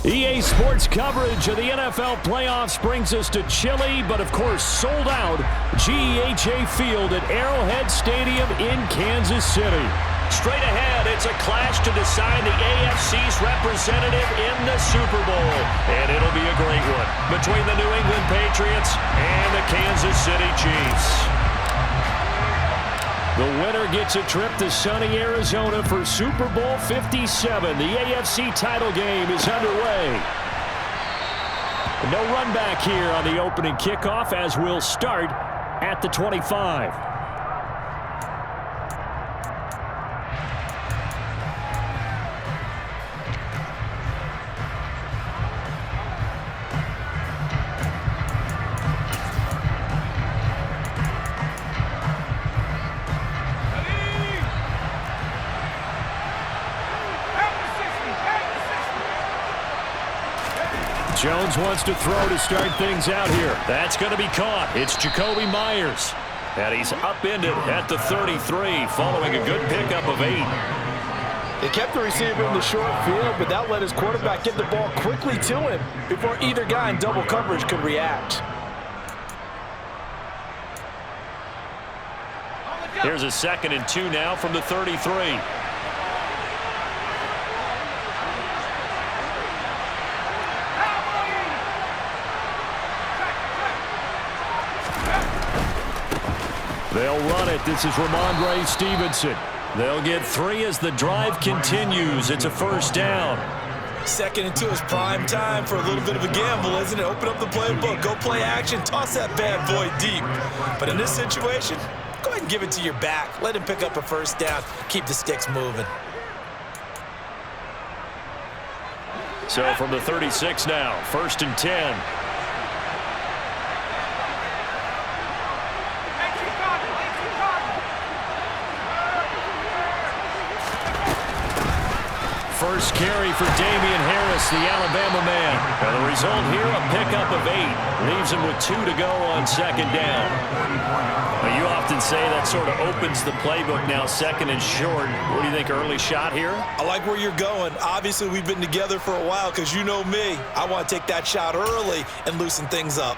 EA Sports coverage of the NFL playoffs brings us to chilly, but of course sold out GEHA Field at Arrowhead Stadium in Kansas City. Straight ahead, it's a clash to decide the AFC's representative in the Super Bowl. And it'll be a great one between the New England Patriots and the Kansas City Chiefs. The winner gets a trip to sunny Arizona for Super Bowl 57. The AFC title game is underway. No run back here on the opening kickoff as we'll start at the 25. Jones wants to throw to start things out here. That's going to be caught. It's Jacoby Myers. And he's upended at the 33 following a good pickup of 8. They kept the receiver in the short field, but that let his quarterback get the ball quickly to him before either guy in double coverage could react. Here's a 2nd and 2 now from the 33. They'll run it. This is Ramondre Stevenson. They'll get 3 as the drive continues. It's a first down. 2nd and 2 is prime time for a little bit of a gamble, isn't it? Open up the playbook, go play action, toss that bad boy deep. But in this situation, go ahead and give it to your back. Let him pick up a first down. Keep the sticks moving. So from the 36 now, 1st and 10. First carry for Damian Harris, the Alabama man. And the result here, a pickup of 8. Leaves him with 2 to go on 2nd down. Now, you often say that sort of opens the playbook now, 2nd and short. What do you think, early shot here? I like where you're going. Obviously, we've been together for a while because you know me. I want to take that shot early and loosen things up.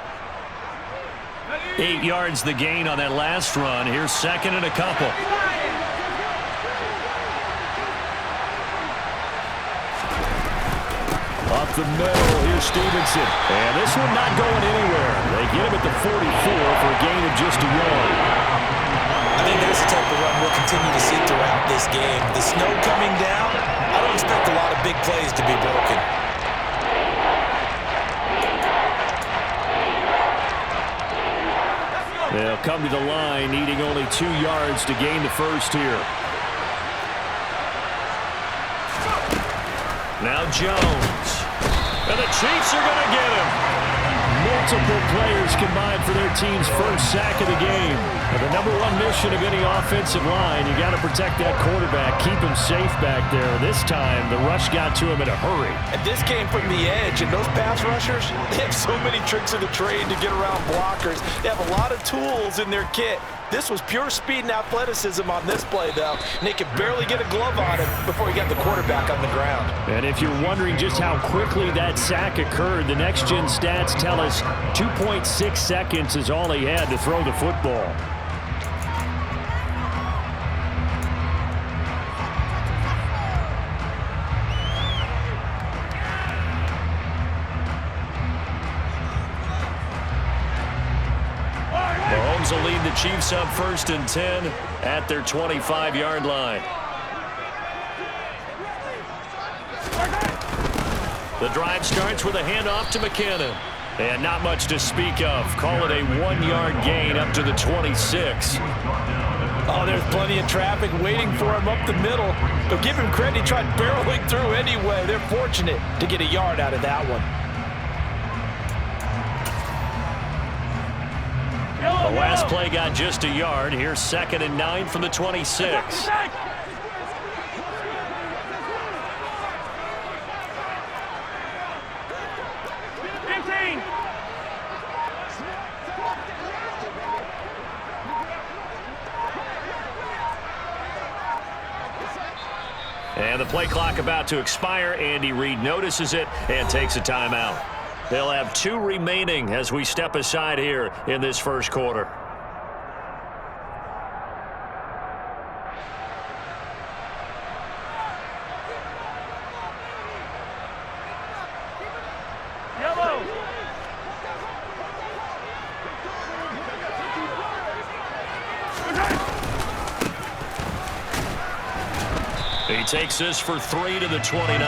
8 yards the gain on that last run. Here's 2nd and a couple. Up the middle, here's Stevenson. And this one not going anywhere. They get him at the 44 for a gain of just a yard. I think that's the type of run we'll continue to see throughout this game. The snow coming down, I don't expect a lot of big plays to be broken. They'll come to the line, needing only 2 yards to gain the first here. Now Jones. And the Chiefs are going to get him. Multiple players combined for their team's first sack of the game. And the #1 mission of any offensive line, you got to protect that quarterback, keep him safe back there. This time, the rush got to him in a hurry. And this came from the edge, and those pass rushers, they have so many tricks of the trade to get around blockers. They have a lot of tools in their kit. This was pure speed and athleticism on this play, though. And they could barely get a glove on him before he got the quarterback on the ground. And if you're wondering just how quickly that sack occurred, the next-gen stats tell us 2.6 seconds is all he had to throw the football. Mahomes will lead the Chiefs up 1st and 10 at their 25-yard line. The drive starts with a handoff to McKinnon. And not much to speak of. Call it a 1-yard gain up to the 26. Oh, there's plenty of traffic waiting for him up the middle. But give him credit, he tried barreling through anyway. They're fortunate to get a yard out of that one. The last play got just a yard. Here's 2nd and 9 from the 26. And the play clock about to expire. Andy Reid notices it and takes a timeout. They'll have 2 remaining as we step aside here in this first quarter. He takes this for 3 to the 29.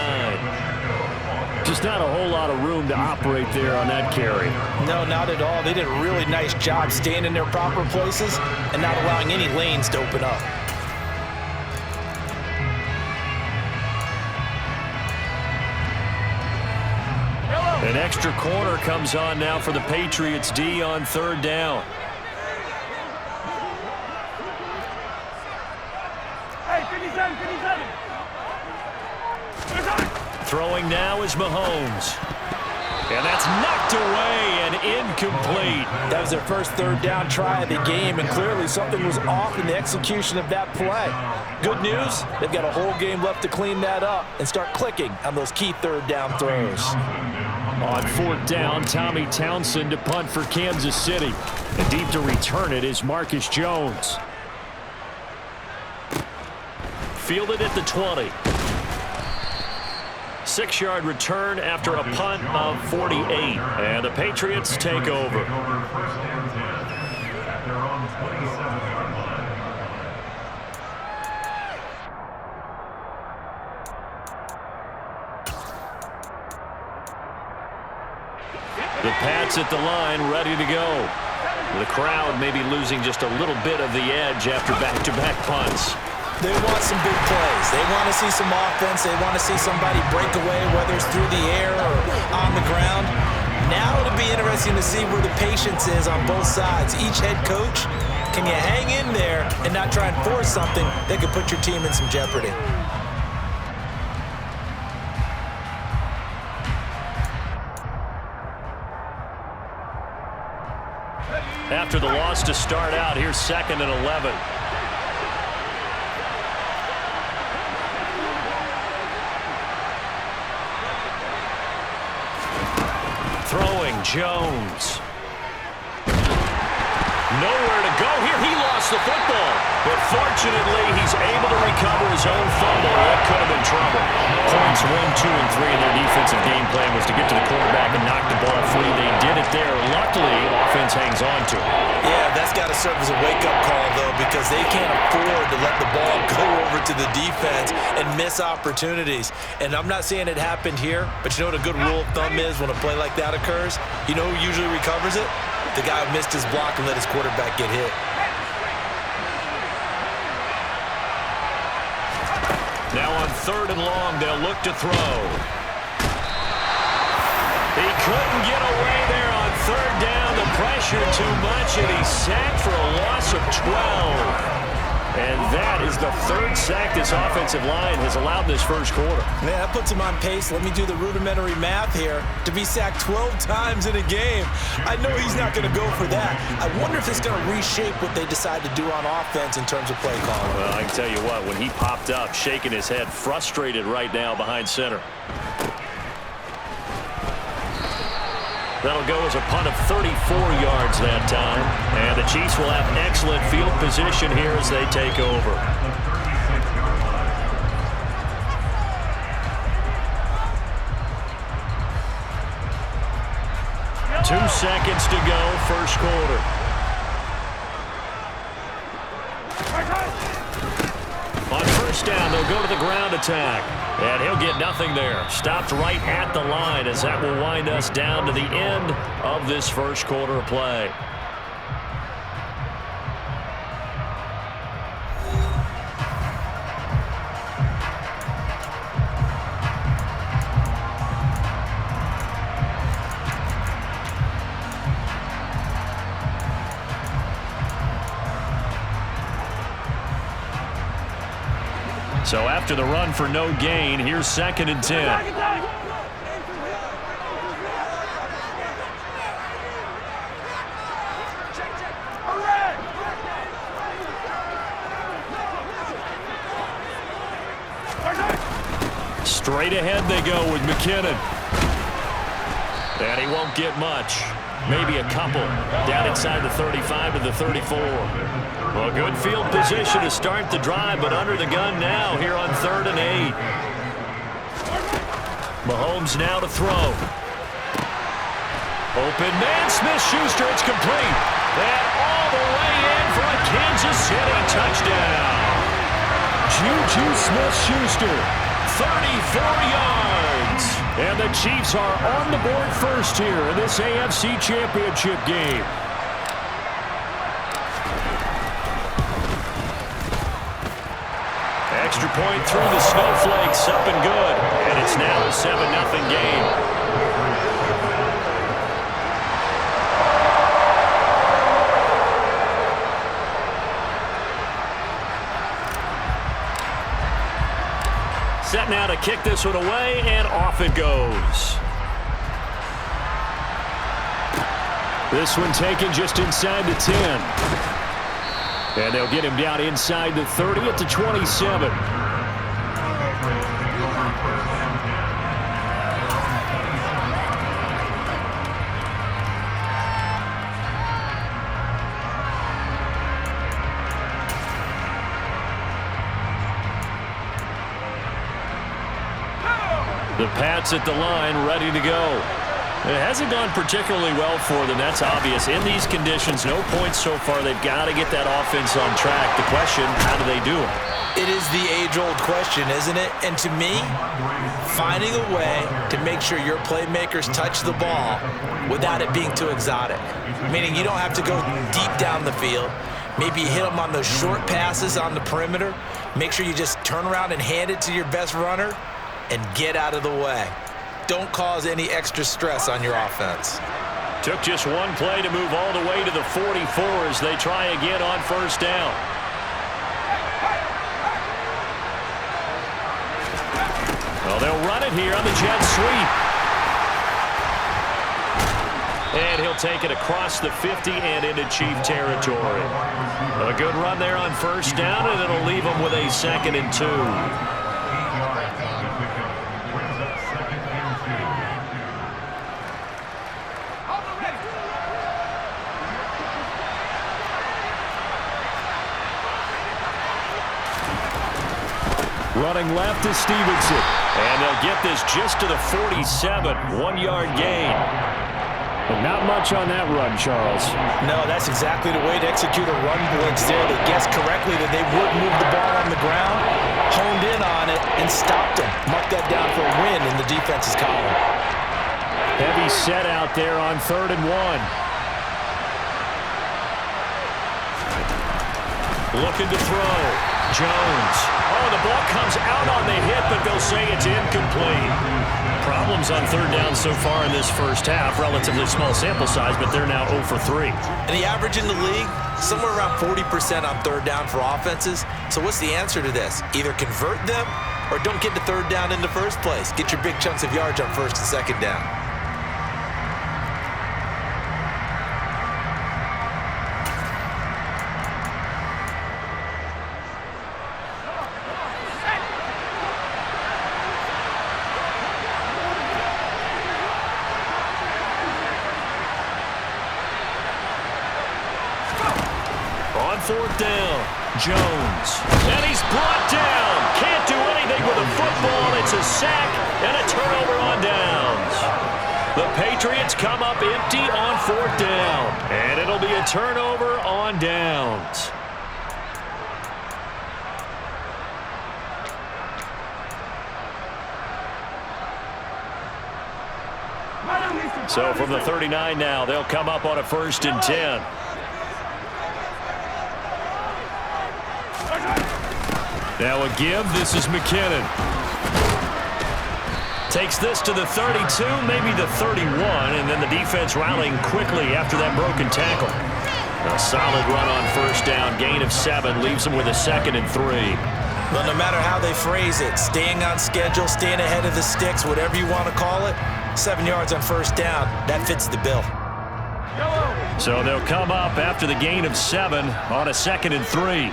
Just not a whole lot of room to operate there on that carry. No, not at all. They did a really nice job staying in their proper places and not allowing any lanes to open up. An extra corner comes on now for the Patriots D on 3rd down. Throwing now is Mahomes. And that's knocked away and incomplete. That was their first 3rd down try of the game, and clearly something was off in the execution of that play. Good news, they've got a whole game left to clean that up and start clicking on those key 3rd down throws. On 4th down, Tommy Townsend to punt for Kansas City. And deep to return it is Marcus Jones. Fielded at the 20. 6-yard return after a punt of 48. And the Patriots take over. The Pats at the line, ready to go. The crowd may be losing just a little bit of the edge after back-to-back punts. They want some big plays. They want to see some offense. They want to see somebody break away, whether it's through the air or on the ground. Now it'll be interesting to see where the patience is on both sides. Each head coach, can you hang in there and not try and force something that could put your team in some jeopardy? After the loss to start out, here's 2nd and 11. Throwing Jones. Nowhere to go here. He lost the football. But fortunately, he's able to recover his own fumble. That could have been trouble. Points 1, 2, and 3 in their defensive game plan was to get to the quarterback and knock the ball free. They did it there. Luckily, offense hangs on to it. Yeah, that's got to serve as a wake-up call, though, because they can't afford to let the ball go over to the defense and miss opportunities. And I'm not saying it happened here, but you know what a good rule of thumb is when a play like that occurs? You know who usually recovers it? The guy who missed his block and let his quarterback get hit. Now on 3rd and long, they'll look to throw. He couldn't get away there on 3rd down. The pressure too much, and he's sacked for a loss of 12. And that is the 3rd sack this offensive line has allowed this first quarter. Man, that puts him on pace. Let me do the rudimentary math here. To be sacked 12 times in a game, I know he's not going to go for that. I wonder if it's going to reshape what they decide to do on offense in terms of play calling. Well, I can tell you what, when he popped up, shaking his head, frustrated right now behind center. That'll go as a punt of 34 yards that time. And the Chiefs will have excellent field position here as they take over. Two seconds to go, first quarter. On first down, they'll go to the ground attack. And he'll get nothing there. Stopped right at the line as that will wind us down to the end of this first quarter of play. So after the run for no gain, here's 2nd and 10. Straight ahead they go with McKinnon. And he won't get much. Maybe a couple. Down inside the 35 to the 34. Well, good field position to start the drive, but under the gun now here on 3rd and 8. Mahomes now to throw. Open man, Smith-Schuster, it's complete. And all the way in for a Kansas City touchdown. Juju Smith-Schuster, 34 yards. And the Chiefs are on the board first here in this AFC Championship game. Extra point through the snowflakes, up and good. And it's now a 7-0 game. Set now to kick this one away, and off it goes. This one taken just inside the 10. And they'll get him down inside the 30 at the 27. The Pats at the line, ready to go. It hasn't gone particularly well for them. That's obvious. In these conditions, no points so far. They've got to get that offense on track. The question, how do they do it? It is the age-old question, isn't it? And to me, finding a way to make sure your playmakers touch the ball without it being too exotic. Meaning you don't have to go deep down the field. Maybe you hit them on those short passes on the perimeter. Make sure you just turn around and hand it to your best runner and get out of the way. Don't cause any extra stress on your offense. Took just one play to move all the way to the 44 as they try again on first down. Well, they'll run it here on the jet sweep. And he'll take it across the 50 and into Chief territory. A good run there on first down, and it'll leave them with a 2nd and 2. Running left is Stevenson. And they'll get this just to the 47. 1-yard gain. But not much on that run, Charles. No, that's exactly the way to execute a run blitz there. They guessed correctly that they would move the ball on the ground, honed in on it, and stopped them. Mark that down for a win in the defense's column. Heavy set out there on 3rd and 1. Looking to throw. Jones. Oh, the ball comes out on the hit, but they'll say it's incomplete. Problems on 3rd down so far in this first half. Relatively small sample size, but they're now 0 for 3. And the average in the league, somewhere around 40% on 3rd down for offenses. So what's the answer to this? Either convert them or don't get to 3rd down in the first place. Get your big chunks of yards on 1st and 2nd down. On 4th down, Jones. And he's brought down. Can't do anything with a football. It's a sack and a turnover on downs. The Patriots come up empty on 4th down. And it'll be a turnover on downs. So from the 39 now, they'll come up on a 1st and 10. Now a give. This is McKinnon. Takes this to the 32, maybe the 31, and then the defense rallying quickly after that broken tackle. A solid run on 1st down. Gain of 7 leaves them with a 2nd and 3. Well, no matter how they phrase it, staying on schedule, staying ahead of the sticks, whatever you want to call it, 7 yards on 1st down, that fits the bill. So they'll come up after the gain of 7 on a 2nd and 3.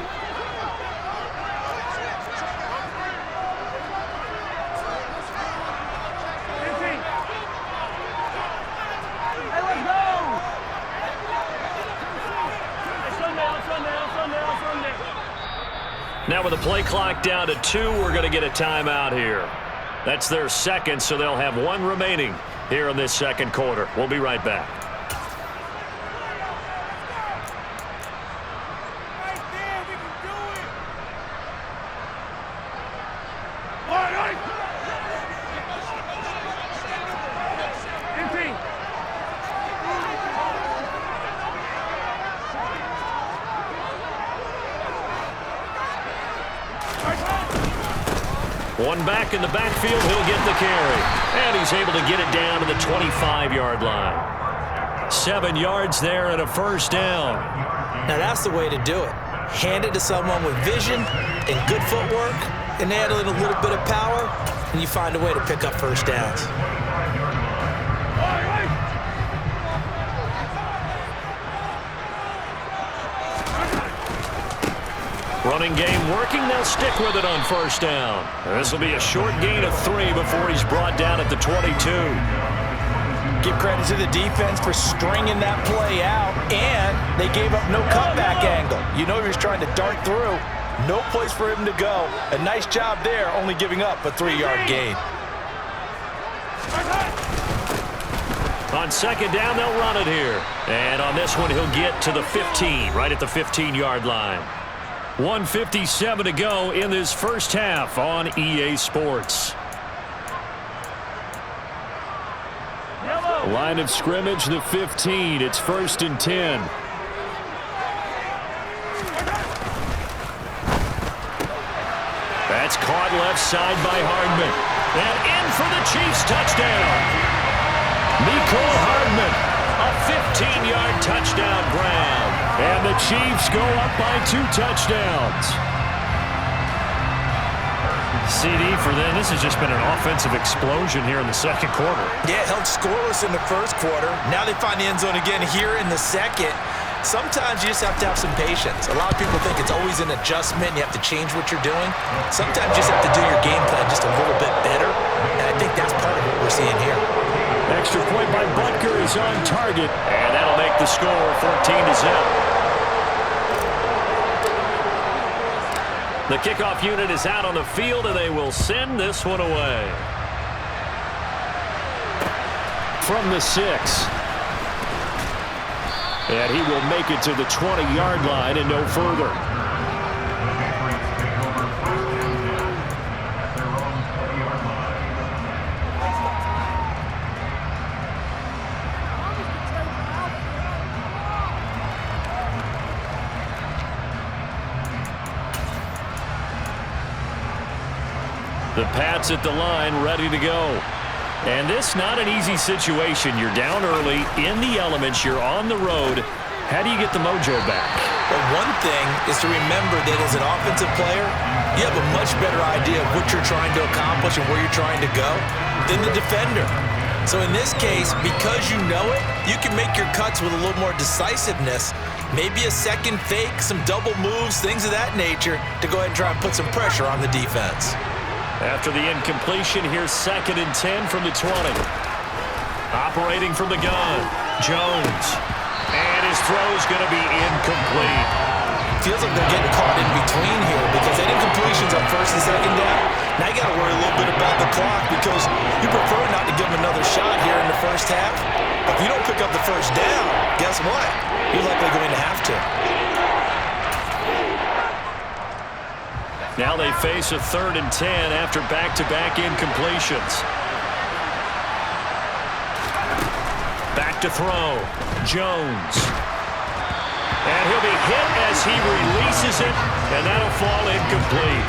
Now with the play clock down to 2, we're going to get a timeout here. That's their second, so they'll have 1 remaining here in this second quarter. We'll be right back. One back in the backfield, he'll get the carry. And he's able to get it down to the 25-yard line. 7 yards there and a first down. Now that's the way to do it. Hand it to someone with vision and good footwork, and add in a little bit of power, and you find a way to pick up first downs. Running game working. They'll stick with it on first down. This will be a short gain of 3 before he's brought down at the 22. Give credit to the defense for stringing that play out, and they gave up no cutback angle. You know he was trying to dart through. No place for him to go. A nice job there, only giving up a 3-yard gain. On second down, they'll run it here. And on this one, he'll get to the 15, right at the 15-yard line. 1:57 to go in this first half on EA Sports. Line of scrimmage, the 15. It's 1st and 10. That's caught left side by Hardman. And in for the Chiefs touchdown. Mecole Hardman, a 15-yard touchdown grab. And the Chiefs go up by 2 touchdowns. CD for them. This has just been an offensive explosion here in the second quarter. Yeah, held scoreless in the first quarter. Now they find the end zone again here in the second. Sometimes you just have to have some patience. A lot of people think it's always an adjustment. You have to change what you're doing. Sometimes you just have to do your game plan just a little bit better. And I think that's part of what we're seeing here. Extra point by Butker is on target. And that'll make the score 14-0. The kickoff unit is out on the field, and they will send this one away. From the 6. And he will make it to the 20-yard line and no further. The Pats at the line, ready to go. And this not an easy situation. You're down early, in the elements, you're on the road. How do you get the mojo back? Well, one thing is to remember that as an offensive player, you have a much better idea of what you're trying to accomplish and where you're trying to go than the defender. So in this case, because you know it, you can make your cuts with a little more decisiveness. Maybe a second fake, some double moves, things of that nature to go ahead and try and put some pressure on the defense. After the incompletion, here's 2nd and 10 from the 20. Operating from the gun, Jones. And his throw's going to be incomplete. Feels like they're getting caught in between here because they did incompletions on 1st and 2nd down. Now you got to worry a little bit about the clock because you prefer not to give them another shot here in the first half. But if you don't pick up the first down, guess what? You're likely going to have to. Now they face a 3rd and 10 after back-to-back incompletions. Back to throw. Jones. And he'll be hit as he releases it, and that'll fall incomplete.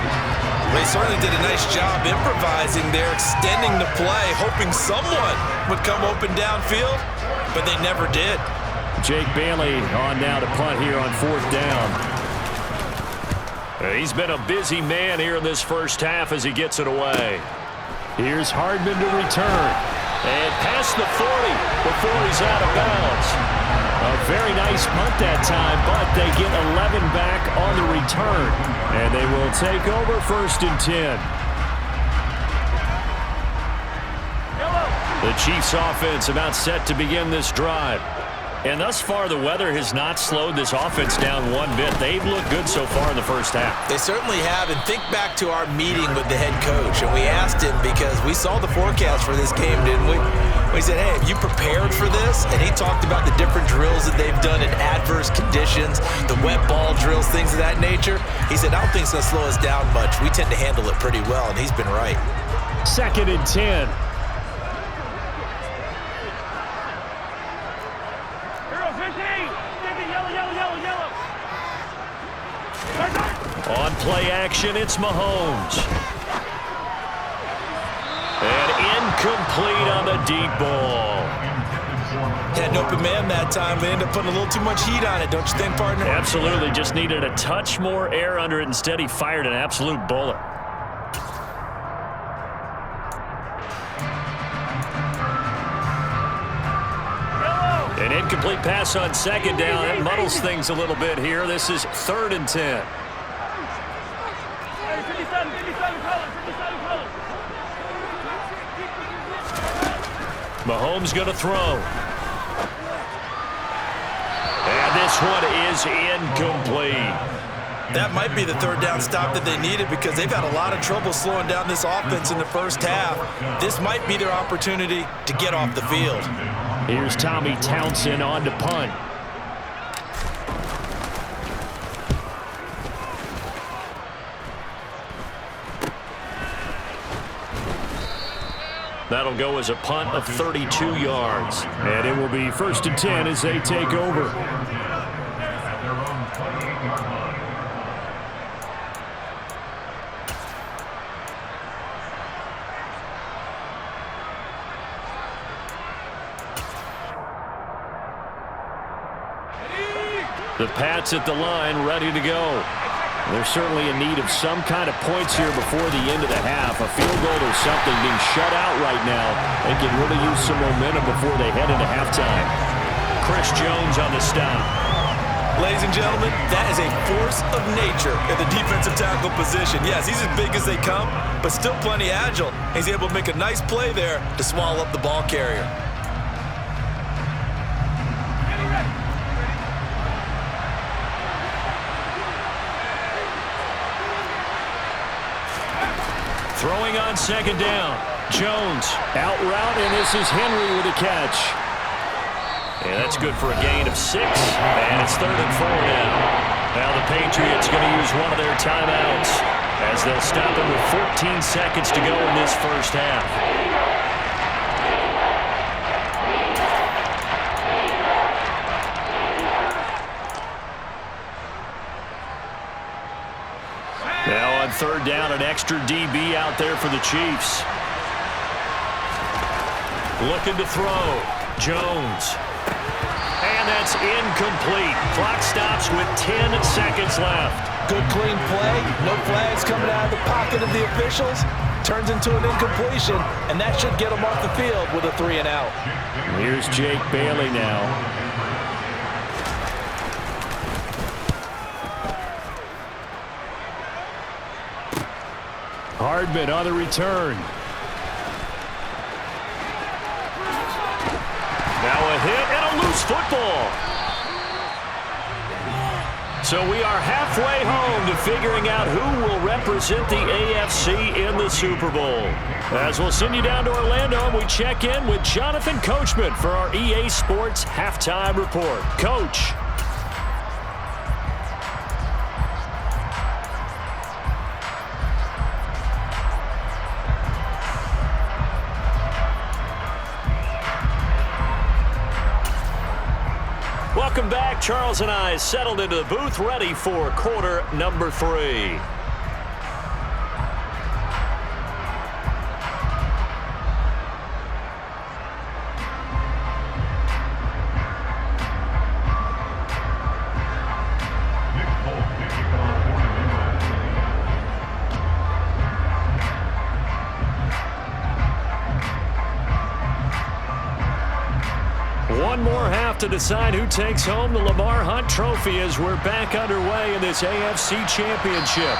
They certainly did a nice job improvising there, extending the play, hoping someone would come open downfield, but they never did. Jake Bailey on now to punt here on 4th down. He's been a busy man here in this first half as he gets it away. Here's Hardman to return. And past the 40 before he's out of bounds. A very nice punt that time, but they get 11 back on the return. And they will take over 1st and 10. The Chiefs offense about set to begin this drive. And thus far, the weather has not slowed this offense down one bit. They've looked good so far in the first half. They certainly have. And think back to our meeting with the head coach. And we asked him, because we saw the forecast for this game, didn't we? We said, hey, have you prepared for this? And he talked about the different drills that they've done in adverse conditions, the wet ball drills, things of that nature. He said, I don't think it's going to slow us down much. We tend to handle it pretty well, and he's been right. 2nd and 10. On play action, it's Mahomes. And incomplete on the deep ball. Had an open man that time. They ended up putting a little too much heat on it, don't you think, partner? Absolutely. Just needed a touch more air under it. Instead, he fired an absolute bullet. An incomplete pass on 2nd down. That muddles things a little bit here. This is 3rd and 10. Mahomes going to throw. And this one is incomplete. That might be the 3rd down stop that they needed, because they've had a lot of trouble slowing down this offense in the first half. This might be their opportunity to get off the field. Here's Tommy Townsend on to punt. That'll go as a punt of 32 yards. And it will be 1st and 10 as they take over. The Pats at the line, ready to go. They're certainly in need of some kind of points here before the end of the half. A field goal or something, being shut out right now. They can really use some momentum before they head into halftime. Chris Jones on the stop. Ladies and gentlemen, that is a force of nature in the defensive tackle position. Yes, he's as big as they come, but still plenty agile. He's able to make a nice play there to swallow up the ball carrier. Throwing on 2nd down. Jones out route, and this is Henry with a catch. And that's good for a gain of 6. And it's 3rd and 4 now. Now the Patriots going to use one of their timeouts as they'll stop it with 14 seconds to go in this first half. Now on 3rd down, an extra DB out there for the Chiefs. Looking to throw. Jones. And that's incomplete. Clock stops with 10 seconds left. Good clean play. No flags coming out of the pocket of the officials. Turns into an incompletion, and that should get them off the field with a 3 and out. Here's Jake Bailey now. Hardman on the return. Now a hit and a loose football. So we are halfway home to figuring out who will represent the AFC in the Super Bowl. As we'll send you down to Orlando, and we check in with Jonathan Coachman for our EA Sports Halftime Report. Coach. Welcome back. Charles and I settled into the booth, ready for quarter number 3. One more half to decide who takes home the Lamar Hunt Trophy as we're back underway in this AFC Championship.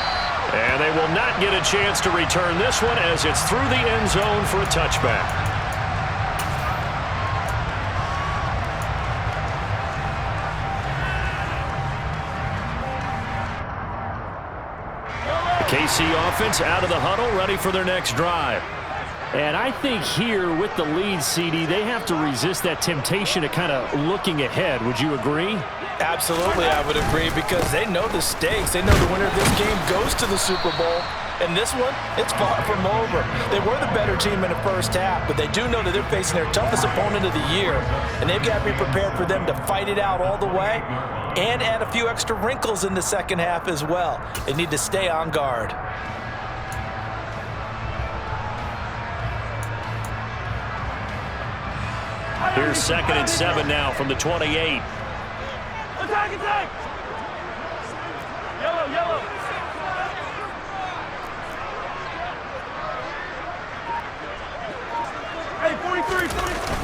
And they will not get a chance to return this one as it's through the end zone for a touchback. KC offense out of the huddle, ready for their next drive. And I think here with the lead, CD, they have to resist that temptation of kind of looking ahead. Would you agree? Absolutely, I would agree, because they know the stakes. They know the winner of this game goes to the Super Bowl. And this one, it's far from over. They were the better team in the first half, but they do know that they're facing their toughest opponent of the year. And they've got to be prepared for them to fight it out all the way and add a few extra wrinkles in the second half as well. They need to stay on guard. Here's 2nd and 7 now from the 28. Attack, attack! Yellow, yellow! Hey, 43, 43!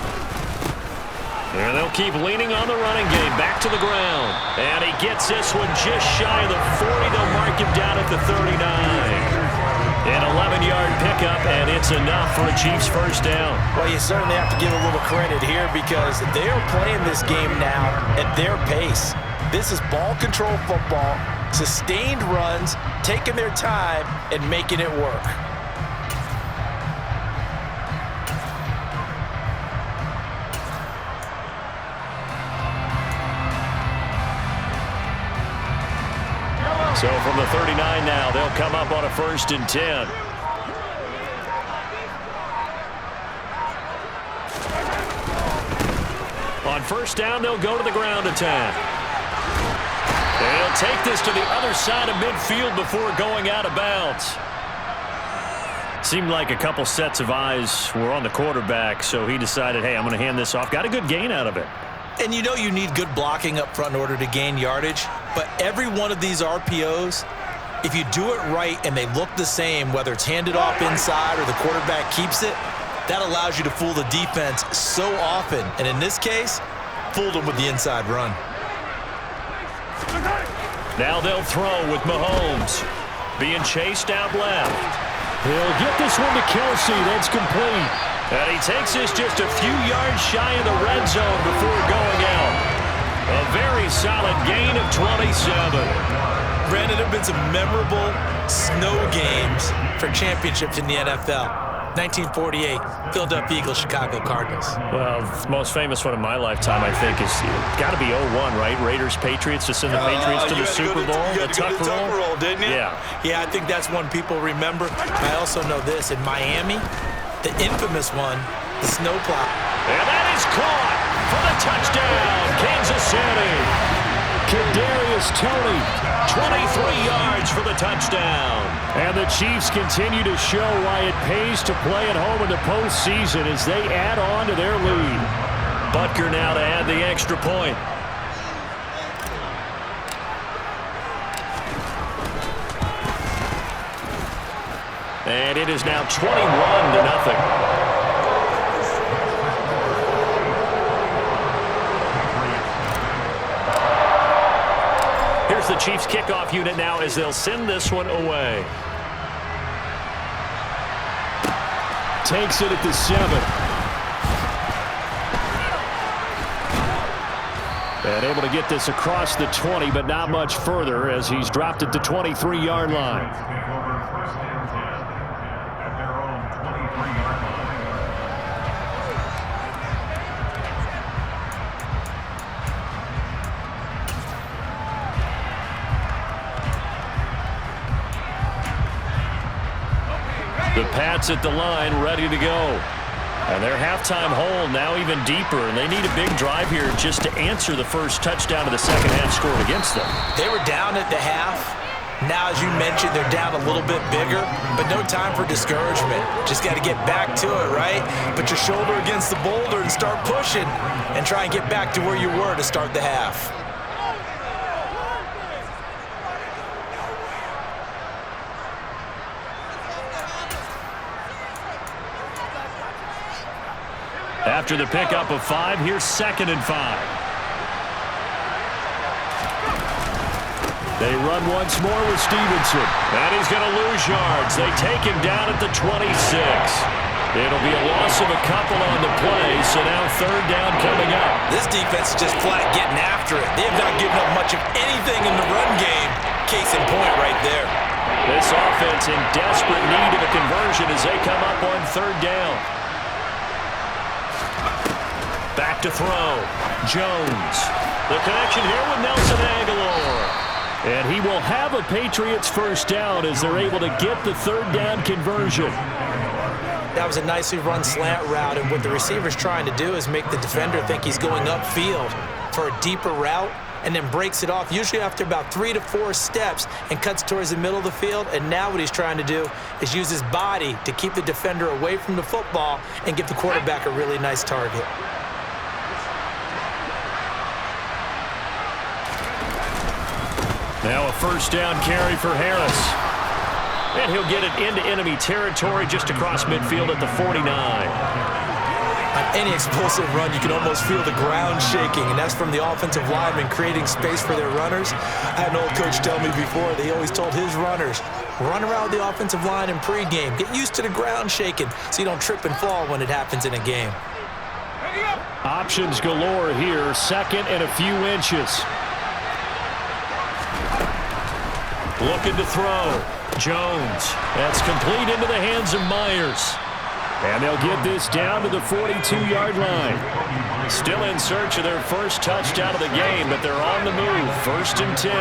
And they'll keep leaning on the running game. Back to the ground. And he gets this one just shy of the 40. They'll mark him down at the 39. An 11-yard pickup, and it's enough for a Chiefs first down. Well, you certainly have to give a little credit here, because they are playing this game now at their pace. This is ball control football, sustained runs, taking their time, and making it work. So from the 39 now, they'll come up on a 1st and 10. On 1st down, they'll go to the ground attack. They'll take this to the other side of midfield before going out of bounds. Seemed like a couple sets of eyes were on the quarterback, so he decided, hey, I'm going to hand this off. Got a good gain out of it. And you know you need good blocking up front in order to gain yardage, but every one of these RPOs, if you do it right and they look the same, whether it's handed off inside or the quarterback keeps it, that allows you to fool the defense so often. And in this case, fooled them with the inside run. Now they'll throw with Mahomes. Being chased out left. He'll get this one to Kelsey. That's complete. And he takes this just a few yards shy of the red zone before going out. A very solid gain of 27. Brandon, there have been some memorable snow games for championships in the NFL. 1948, Philadelphia Eagles, Chicago Cardinals. Well, the most famous one of my lifetime, I think, is got to be 01, right? Raiders, Patriots, to send the Patriots to the Super Bowl. You had to go to the Tuck Roll, didn't you? Yeah. Yeah, I think that's one people remember. I also know this. In Miami, the infamous one, the snowplow. And that is caught for the touchdown, Kansas City. Kadarius Toney, 23 yards for the touchdown. And the Chiefs continue to show why it pays to play at home in the postseason as they add on to their lead. Butker now to add the extra point. And it is now 21-0. Here's the Chiefs kickoff unit now as they'll send this one away. Takes it at the 7. And able to get this across the 20, but not much further as he's dropped it to 23-yard line. The Pats at the line, ready to go. And their halftime hole now even deeper, and they need a big drive here just to answer the first touchdown of the second half scored against them. They were down at the half. Now, as you mentioned, they're down a little bit bigger, but no time for discouragement. Just got to get back to it, right? Put your shoulder against the boulder and start pushing and try and get back to where you were to start the half. After the pickup of 5, here's 2nd and 5. They run once more with Stevenson. And he's going to lose yards. They take him down at the 26. It'll be a loss of a couple on the play, so now 3rd down coming up. This defense is just flat getting after it. They have not given up much of anything in the run game. Case in point right there. This offense in desperate need of a conversion as they come up on third down. Back to throw. Jones. The connection here with Nelson Aguilar. And he will have a Patriots first down as they're able to get the third down conversion. That was a nicely run slant route, and what the receiver's trying to do is make the defender think he's going upfield for a deeper route and then breaks it off, usually after about 3 to 4 steps, and cuts towards the middle of the field. And now what he's trying to do is use his body to keep the defender away from the football and give the quarterback a really nice target. Now a first down carry for Harris. And he'll get it into enemy territory just across midfield at the 49. On any explosive run, you can almost feel the ground shaking, and that's from the offensive linemen creating space for their runners. I had an old coach tell me before, he always told his runners, run around the offensive line in pregame. Get used to the ground shaking so you don't trip and fall when it happens in a game. Options galore here, second and a few inches. Looking to throw. Jones. That's complete into the hands of Myers. And they'll get this down to the 42-yard line. Still in search of their first touchdown of the game, but they're on the move. First and 10.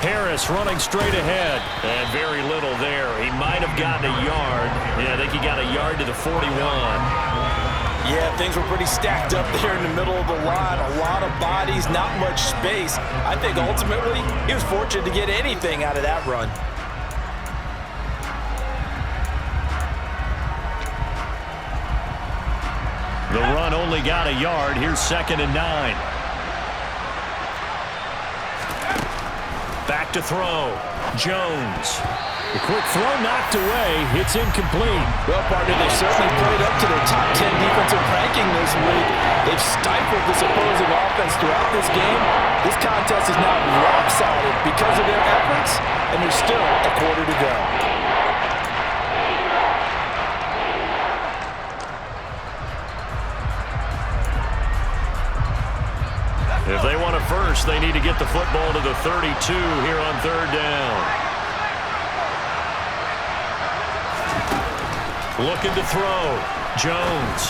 Harris running straight ahead. And very little there. He might have gotten a yard. Yeah, I think he got a yard to the 41. Yeah, things were pretty stacked up there in the middle of the line. A lot of bodies, not much space. I think ultimately he was fortunate to get anything out of that run. The run only got a yard. Here's second and 9. Back to throw. Jones. The quick throw knocked away. It's incomplete. Well, partner, they've certainly played up to their top 10 defensive ranking this week. They've stifled this opposing offense throughout this game. This contest is now lopsided because of their efforts, and there's still a quarter to go. If they want a first, they need to get the football to the 32 here on third down. Looking to throw. Jones.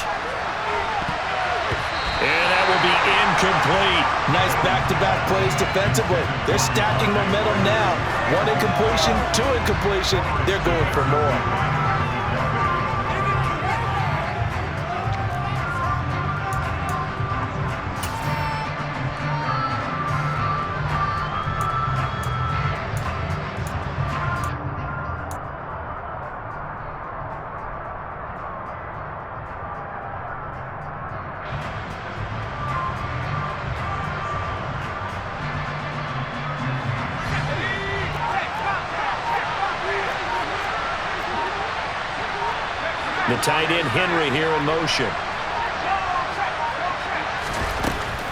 And that will be incomplete. Nice back-to-back plays defensively. They're stacking momentum now. 1 incompletion, 2 incompletion. They're going for more. The tight end Henry here in motion.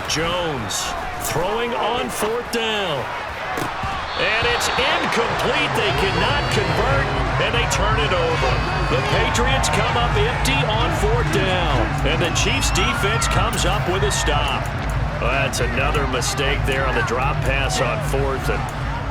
Jones throwing on fourth down. And it's incomplete. They cannot convert, and they turn it over. The Patriots come up empty on fourth down, and the Chiefs' defense comes up with a stop. Well, that's another mistake there on the drop pass on fourth, and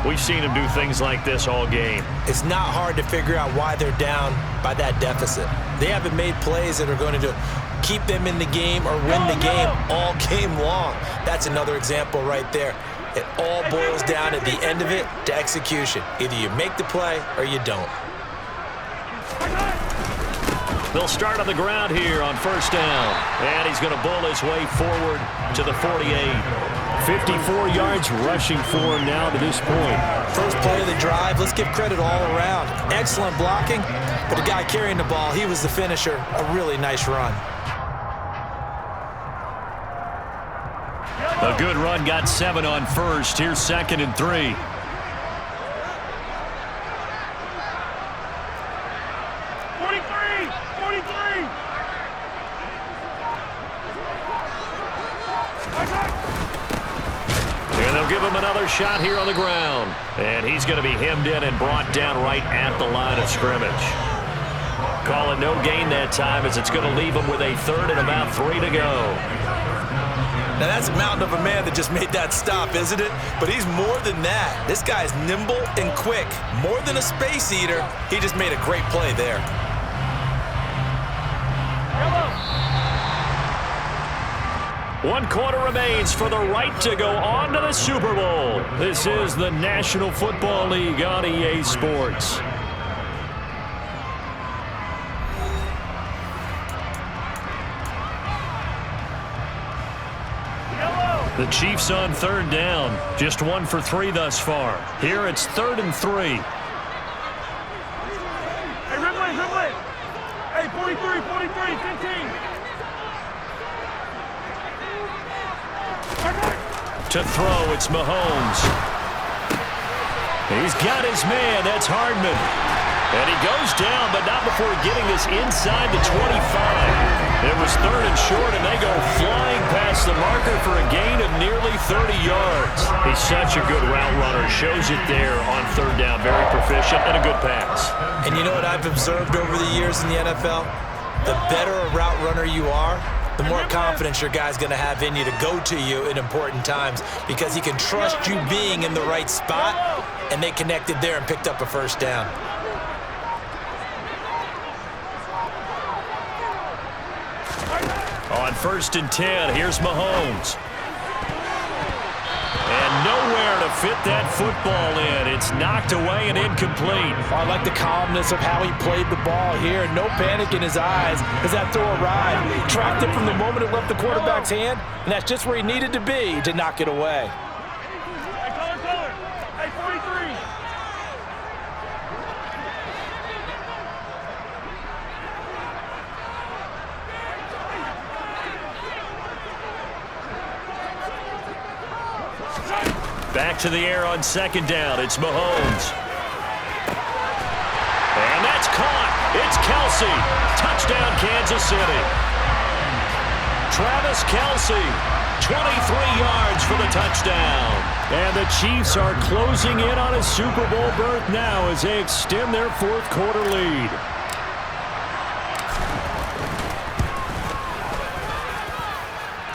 we've seen them do things like this all game. It's not hard to figure out why they're down by that deficit. They haven't made plays that are going to keep them in the game or win the game all game long. That's another example right there. It all boils down at the end of it to execution. Either you make the play or you don't. They'll start on the ground here on first down. And he's going to bull his way forward to the 48. 54 yards rushing for him now to this point. First play of the drive, let's give credit all around. Excellent blocking, but the guy carrying the ball, he was the finisher. A really nice run. A good run, got 7 on first. Here's second and 3. Give him another shot here on the ground. And he's going to be hemmed in and brought down right at the line of scrimmage. Call it no gain that time as it's going to leave him with a third and about 3 to go. Now, that's a mountain of a man that just made that stop, isn't it? But he's more than that. This guy's nimble and quick. More than a space eater, he just made a great play there. 1 quarter remains for the right to go on to the Super Bowl. This is the National Football League on EA Sports. The Chiefs on 3rd down. Just 1 for 3 thus far. Here it's 3rd and 3. Hey, Ridley. Hey, 43, 15. To throw, it's Mahomes. He's got his man. That's Hardman. And he goes down, but not before getting this inside the 25. It was 3rd and short, and they go flying past the marker for a gain of nearly 30 yards. He's such a good route runner. Shows it there on 3rd down. Very proficient and a good pass. And you know what I've observed over the years in the NFL? The better a route runner you are, the more confidence your guy's going to have in you to go to you in important times because he can trust you being in the right spot, and they connected there and picked up a 1st down. On 1st and 10, here's Mahomes. And nowhere to fit that football in. It's knocked away and incomplete. I like the calmness of how he played the ball here. No panic in his eyes as that throw arrived. Tracked it from the moment it left the quarterback's hand, and that's just where he needed to be to knock it away. Hey, color. Hey, 43. Back to the air on 2nd down. It's Mahomes. And that's caught. It's Kelsey. Touchdown, Kansas City. Travis Kelsey, 23 yards for the touchdown. And the Chiefs are closing in on a Super Bowl berth now as they extend their 4th quarter lead.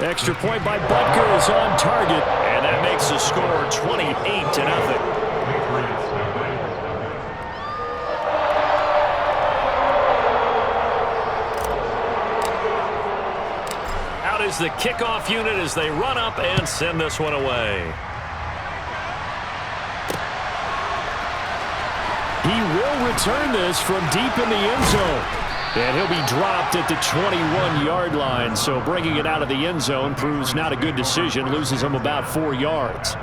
Extra point by Butker is on target, and that makes the score 28-0. Out is the kickoff unit as they run up and send this one away. He will return this from deep in the end zone. And he'll be dropped at the 21-yard line, so bringing it out of the end zone proves not a good decision, loses him about 4 yards.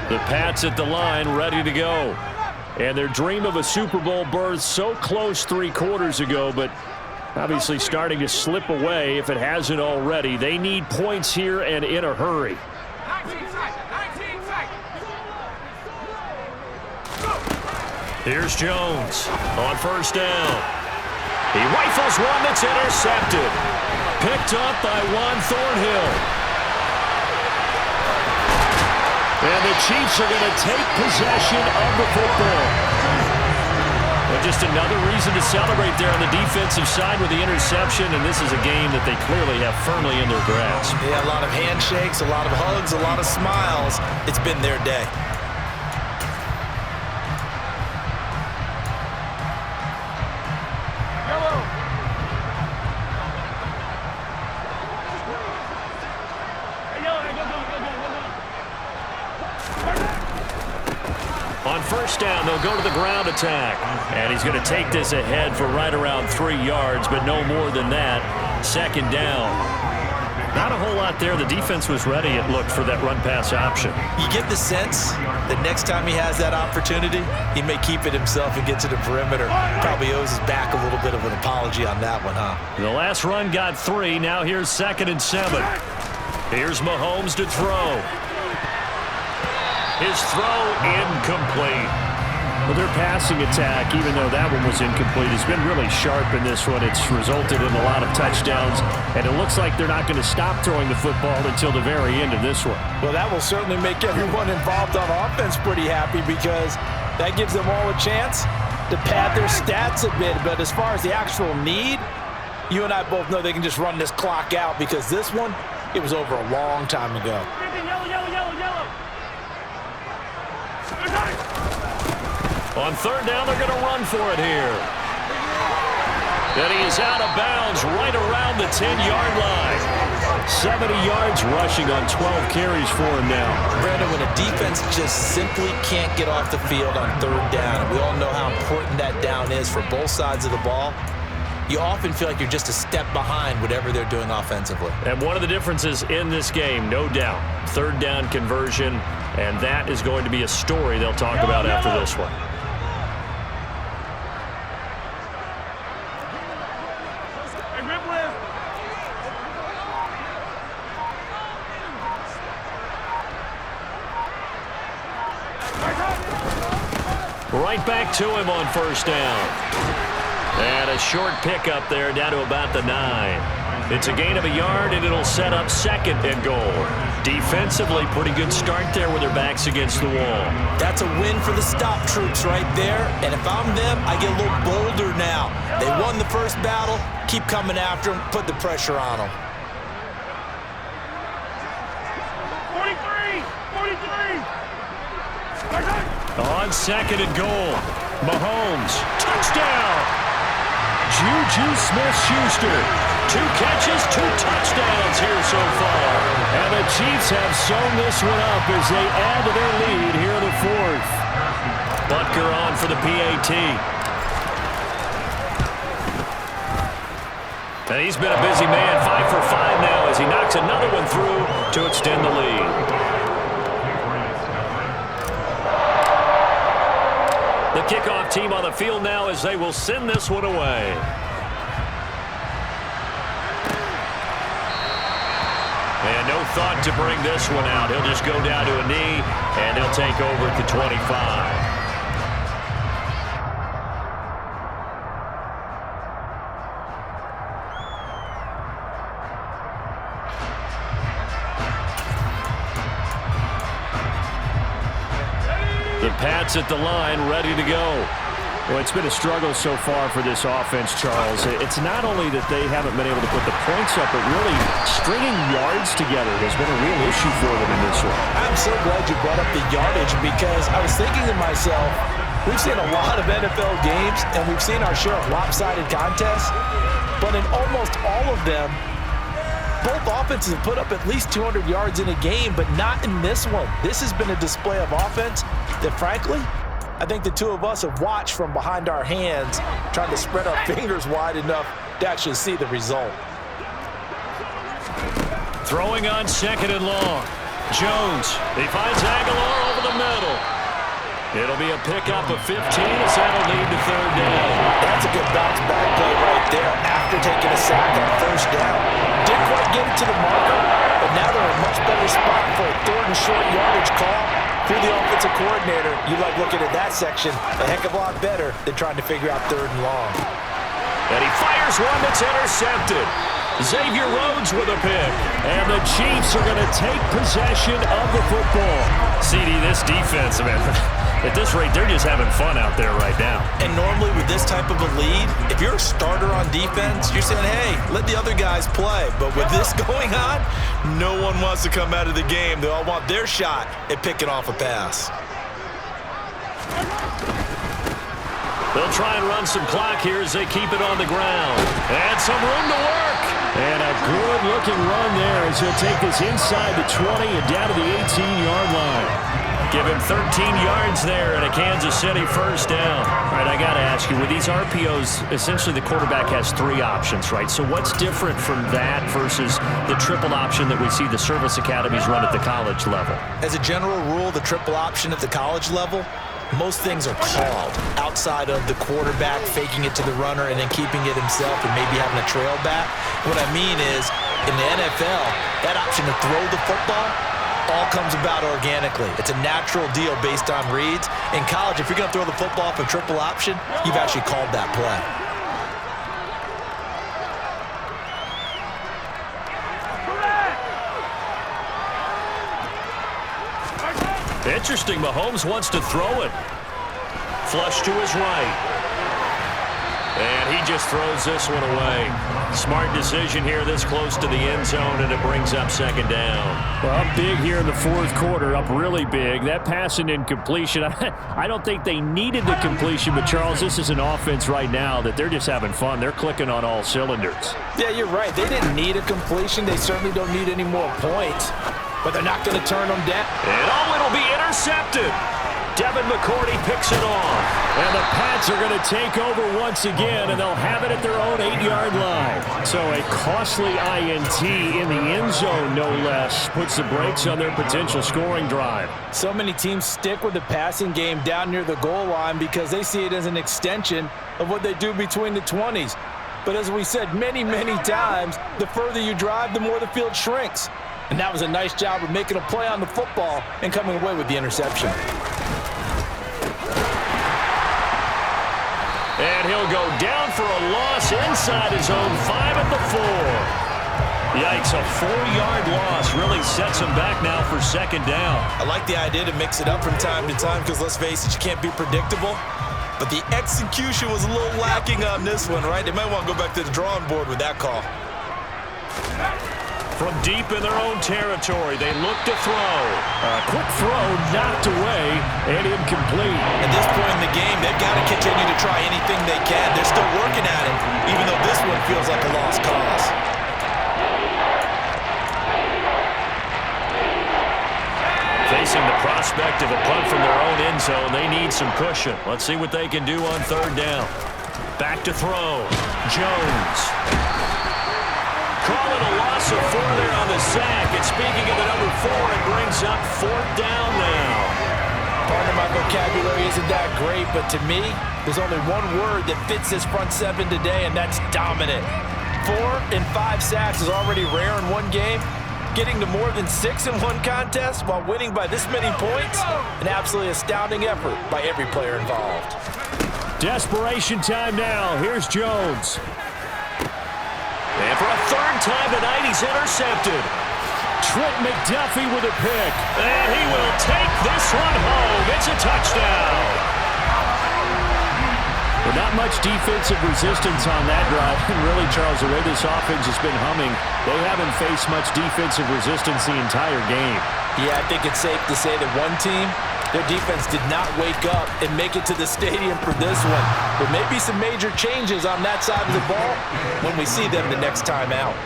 The Pats at the line, ready to go. And their dream of a Super Bowl berth so close 3 quarters ago, but obviously starting to slip away if it hasn't already. They need points here and in a hurry. Here's Jones on 1st down. He rifles one that's intercepted. Picked up by Juan Thornhill. And the Chiefs are going to take possession of the football. Well, just another reason to celebrate there on the defensive side with the interception, and this is a game that they clearly have firmly in their grasp. Yeah, a lot of handshakes, a lot of hugs, a lot of smiles. It's been their day. On 1st down, they'll go to the ground attack. And he's going to take this ahead for right around 3 yards, but no more than that. 2nd down. Not a whole lot there. The defense was ready, it looked, for that run-pass option. You get the sense that next time he has that opportunity, he may keep it himself and get to the perimeter. Probably owes his back a little bit of an apology on that one, huh? The last run got 3. Now here's 2nd and 7. Here's Mahomes to throw. His throw incomplete. Well, their passing attack, even though that one was incomplete, has been really sharp in this one. It's resulted in a lot of touchdowns, and it looks like they're not going to stop throwing the football until the very end of this one. Well, that will certainly make everyone involved on offense pretty happy because that gives them all a chance to pad their stats a bit. But as far as the actual need, you and I both know they can just run this clock out because this one, it was over a long time ago. Yellow, yellow, yellow, yellow. On third down, they're going to run for it here. And he is out of bounds right around the 10-yard line. 70 yards rushing on 12 carries for him now. Brandon, when a defense just simply can't get off the field on third down, and we all know how important that down is for both sides of the ball, you often feel like you're just a step behind whatever they're doing offensively. And one of the differences in this game, no doubt, third down conversion, and that is going to be a story they'll talk about after this one. Right back to him on first down. And a short pickup there down to about the 9. It's a gain of a yard, and it'll set up second and goal. Defensively, pretty good start there with their backs against the wall. That's a win for the stop troops right there. And if I'm them, I get a little bolder now. They won the first battle. Keep coming after them. Put the pressure on them. 43! 43! On second and goal, Mahomes, touchdown! Juju Smith-Schuster, 2 catches, 2 touchdowns here so far. And the Chiefs have sewn this one up as they add to their lead here in the 4th. Butker on for the PAT. And he's been a busy man, 5 for 5 now as he knocks another one through to extend the lead. The kickoff team on the field now as they will send this one away. And no thought to bring this one out. He'll just go down to a knee, and he'll take over at the 25. The Pats at the line, ready to go. Well, it's been a struggle so far for this offense, Charles. It's not only that they haven't been able to put the points up, but really stringing yards together has been a real issue for them in this one. I'm so glad you brought up the yardage because I was thinking to myself, we've seen a lot of NFL games, and we've seen our share of lopsided contests, but in almost all of them, both offenses have put up at least 200 yards in a game, but not in this one. This has been a display of offense that, frankly, I think the two of us have watched from behind our hands, trying to spread our fingers wide enough to actually see the result. Throwing on second and long. Jones, he finds Aguilar over the middle. It'll be a pickup of 15 as that'll lead to third down. That's a good bounce back play right there after taking a sack on first down. Didn't quite get it to the marker, but now they're in a much better spot for a third and short yardage call. If you're the offensive coordinator, you like looking at that section a heck of a lot better than trying to figure out third and long. And he fires one that's intercepted. Xavier Rhodes with a pick. And the Chiefs are going to take possession of the football. CD, this defense, man, at this rate, they're just having fun out there right now. And normally with this type of a lead, if you're a starter on defense, you're saying, hey, let the other guys play. But with this going on, no one wants to come out of the game. They all want their shot at picking off a pass. They'll try and run some clock here as they keep it on the ground. And some room to work. And a good-looking run there as he'll take this inside the 20 and down to the 18-yard line. Give him 13 yards there and a Kansas City first down. All right, I got to ask you, with these RPOs, essentially the quarterback has 3 options, right? So what's different from that versus the triple option that we see the service academies run at the college level? As a general rule, the triple option at the college level, most things are called outside of the quarterback faking it to the runner and then keeping it himself and maybe having a trail back. What I mean is, in the NFL, that option to throw the football, all comes about organically. It's a natural deal based on reads. In college, if you're going to throw the football off a triple option, you've actually called that play. Interesting, Mahomes wants to throw it. Flush to his right. And he just throws this one away. Smart decision here this close to the end zone, and it brings up second down. Well, up big here in the fourth quarter, up really big. That pass and incompletion, I don't think they needed the completion, but, Charles, this is an offense right now that they're just having fun. They're clicking on all cylinders. Yeah, you're right. They didn't need a completion. They certainly don't need any more points, but they're not going to turn them down. And it'll be intercepted. Devin McCourty picks it off. And the Pats are going to take over once again, and they'll have it at their own 8-yard line. So a costly INT in the end zone, no less, puts the brakes on their potential scoring drive. So many teams stick with the passing game down near the goal line because they see it as an extension of what they do between the 20s. But as we said many, many times, the further you drive, the more the field shrinks. And that was a nice job of making a play on the football and coming away with the interception. And he'll go down for a loss inside his own 5 at the 4. Yikes, a 4-yard loss really sets him back now for second down. I like the idea to mix it up from time to time because, let's face it, you can't be predictable. But the execution was a little lacking on this one, right? They might want to go back to the drawing board with that call. From deep in their own territory, they look to throw. A quick throw knocked away and incomplete. At this point in the game, they've got to continue to try anything they can. They're still working at it, even though this one feels like a lost cause. Facing the prospect of a punt from their own end zone, they need some cushion. Let's see what they can do on third down. Back to throw. Jones. Call it a loss of 4 there on the sack. And speaking of the number 4, it brings up fourth down now. Part of my vocabulary isn't that great, but to me, there's only one word that fits this front seven today, and that's dominant. 4 and 5 sacks is already rare in one game. Getting to more than 6 in one contest while winning by this many points, an absolutely astounding effort by every player involved. Desperation time now. Here's Jones. And for a third time tonight, he's intercepted. Trent McDuffie with a pick. And he will take this one home. It's a touchdown. But not much defensive resistance on that drive. And really, Charles, the way this offense has been humming, they haven't faced much defensive resistance the entire game. Yeah, I think it's safe to say that one team, their defense did not wake up and make it to the stadium for this one. There may be some major changes on that side of the ball when we see them the next time out.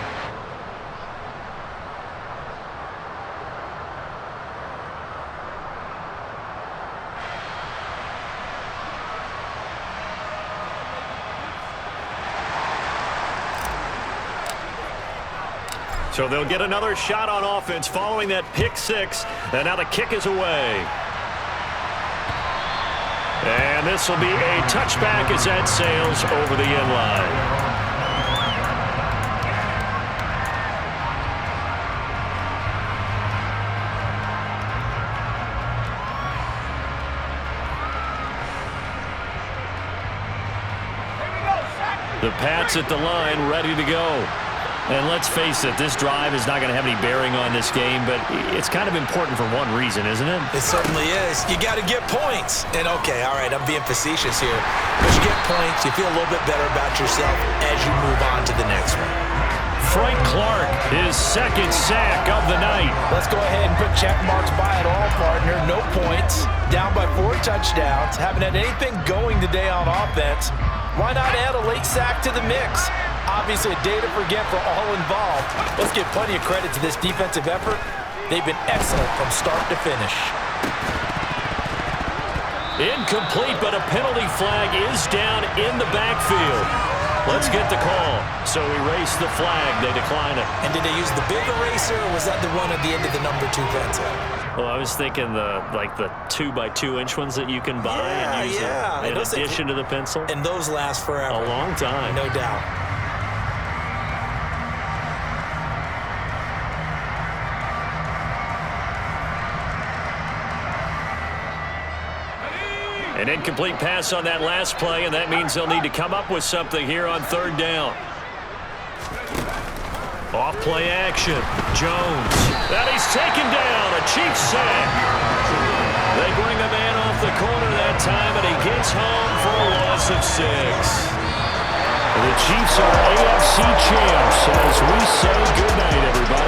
So they'll get another shot on offense following that pick 6. And now the kick is away. And this will be a touchback as that sails over the end line. The Pats at the line, ready to go. And let's face it, this drive is not going to have any bearing on this game, but it's kind of important for one reason, isn't it? It certainly is. You got to get points. And okay, all right, I'm being facetious here. But you get points, you feel a little bit better about yourself as you move on to the next one. Frank Clark, his second sack of the night. Let's go ahead and put check marks by it all, partner. No points, down by 4 touchdowns, haven't had anything going today on offense. Why not add a late sack to the mix? Obviously, a day to forget for all involved. Let's give plenty of credit to this defensive effort. They've been excellent from start to finish. Incomplete, but a penalty flag is down in the backfield. Let's get the call. So erase the flag. They decline it. And did they use the big eraser, or was that the one at the end of the number 2 pencil? Well, I was thinking the 2x2-inch ones that you can buy and use in addition to the pencil. And those last forever. A long time. No doubt. An incomplete pass on that last play, and that means they'll need to come up with something here on third down. Off play action. Jones. And he's taken down. A Chiefs sack. They bring a man off the corner that time, and he gets home for a loss of 6. The Chiefs are AFC champs as we say goodnight, everybody.